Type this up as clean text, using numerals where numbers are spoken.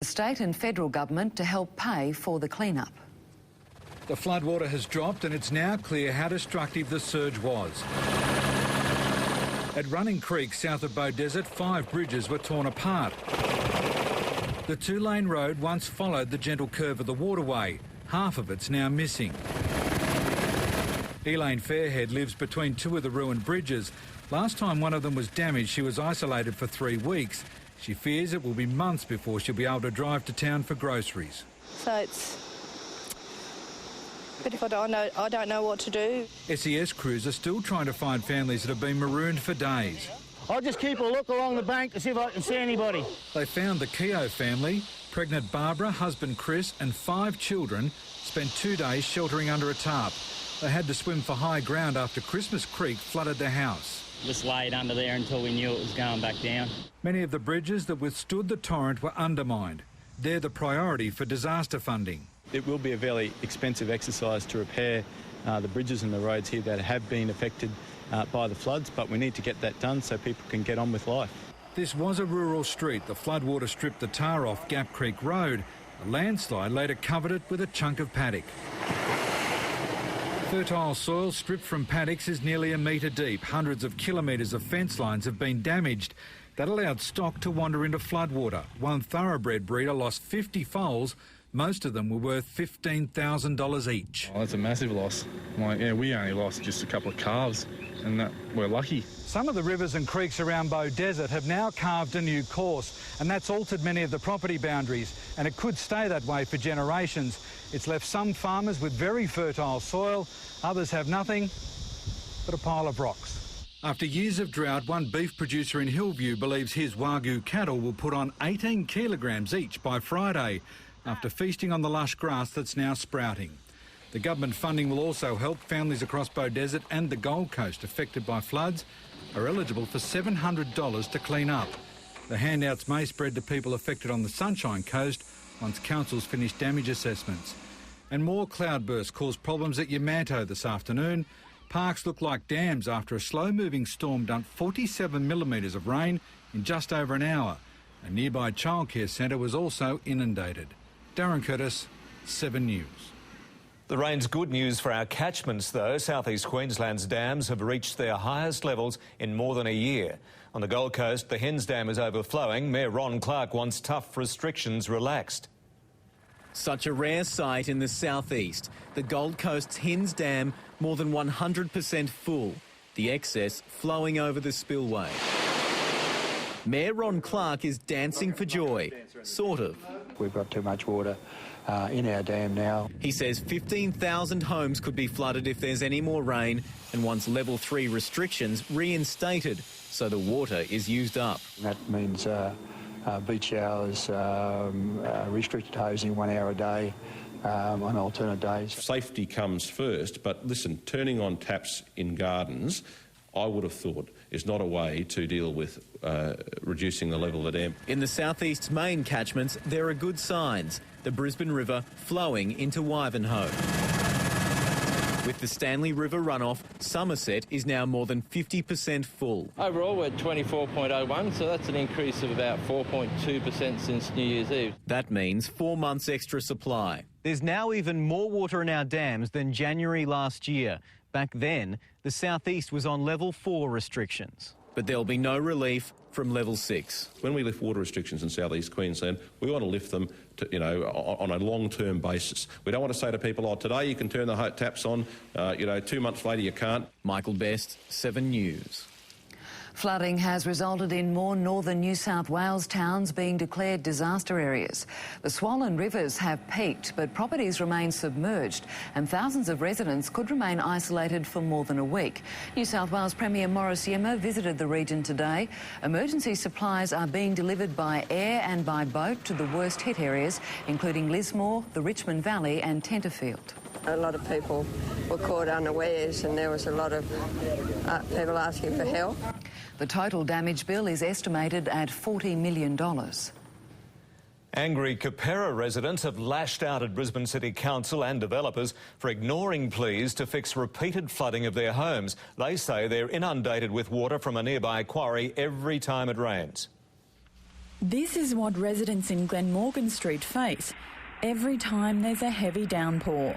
The state and federal government to help pay for the clean-up. The floodwater has dropped and it's now clear how destructive the surge was. At Running Creek, south of Beaudesert, 5 bridges were torn apart. The 2-lane road once followed the gentle curve of the waterway. Half of it's now missing. Elaine Fairhead lives between 2 of the ruined bridges. Last time one of them was damaged, she was isolated for 3 weeks. She fears it will be months before she'll be able to drive to town for groceries. So it's... But if I don't know what to do. SES crews are still trying to find families that have been marooned for days. I'll just keep a look along the bank to see if I can see anybody. They found the Keogh family. Pregnant Barbara, husband Chris and 5 children spent 2 days sheltering under a tarp. They had to swim for high ground after Christmas Creek flooded their house. Just laid under there until we knew it was going back down. Many of the bridges that withstood the torrent were undermined. They're the priority for disaster funding. It will be a fairly expensive exercise to repair the bridges and the roads here that have been affected by the floods, but we need to get that done so people can get on with life. This was a rural street. The floodwater stripped the tar off Gap Creek Road. A landslide later covered it with a chunk of paddock. Fertile soil stripped from paddocks is nearly a metre deep. Hundreds of kilometres of fence lines have been damaged. That allowed stock to wander into floodwater. One thoroughbred breeder lost 50 foals. Most of them were worth $15,000 each. Oh, that's a massive loss. We only lost just a couple of calves, and we're lucky. Some of the rivers and creeks around Beaudesert have now carved a new course, and that's altered many of the property boundaries, and it could stay that way for generations. It's left some farmers with very fertile soil, others have nothing but a pile of rocks. After years of drought, one beef producer in Hillview believes his Wagyu cattle will put on 18 kilograms each by Friday, after feasting on the lush grass that's now sprouting. The government funding will also help. Families across Beaudesert and the Gold Coast affected by floods are eligible for $700 to clean up. The handouts may spread to people affected on the Sunshine Coast once councils finish damage assessments. And more cloudbursts caused problems at Yamanto this afternoon. Parks look like dams after a slow-moving storm dumped 47 millimetres of rain in just over an hour. A nearby childcare centre was also inundated. Darren Curtis, 7 News. The rain's good news for our catchments, though. South East Queensland's dams have reached their highest levels in more than a year. On the Gold Coast, the Hens Dam is overflowing. Mayor Ron Clark wants tough restrictions relaxed. Such a rare sight in the southeast. The Gold Coast's Hens Dam more than 100% full. The excess flowing over the spillway. Mayor Ron Clark is dancing for joy. Sort of. We've got too much water in our dam now. He says 15,000 homes could be flooded if there's any more rain and wants level 3 restrictions reinstated so the water is used up. That means beach showers, restricted hosing 1 hour a day on alternate days. Safety comes first, but listen, turning on taps in gardens, I would have thought, is not a way to deal with reducing the level of the dam. In the southeast's main catchments, there are good signs. The Brisbane River flowing into Wivenhoe. With the Stanley River runoff, Somerset is now more than 50% full. Overall, we're at 24.01, so that's an increase of about 4.2% since New Year's Eve. That means 4 months extra supply. There's now even more water in our dams than January last year. Back then, the southeast was on level 4 restrictions. But there'll be no relief from level 6. When we lift water restrictions in southeast Queensland, we want to lift them to, on a long-term basis. We don't want to say to people, oh, today you can turn the taps on, 2 months later you can't. Michael Best, 7 News. Flooding has resulted in more northern New South Wales towns being declared disaster areas. The swollen rivers have peaked, but properties remain submerged and thousands of residents could remain isolated for more than a week. New South Wales Premier Morris Yema visited the region today. Emergency supplies are being delivered by air and by boat to the worst hit areas, including Lismore, the Richmond Valley and Tenterfield. A lot of people were caught unawares and there was a lot of people asking for help. The total damage bill is estimated at $40 million. Angry Capera residents have lashed out at Brisbane City Council and developers for ignoring pleas to fix repeated flooding of their homes. They say they're inundated with water from a nearby quarry every time it rains. This is what residents in Glenmorgan Street face every time there's a heavy downpour.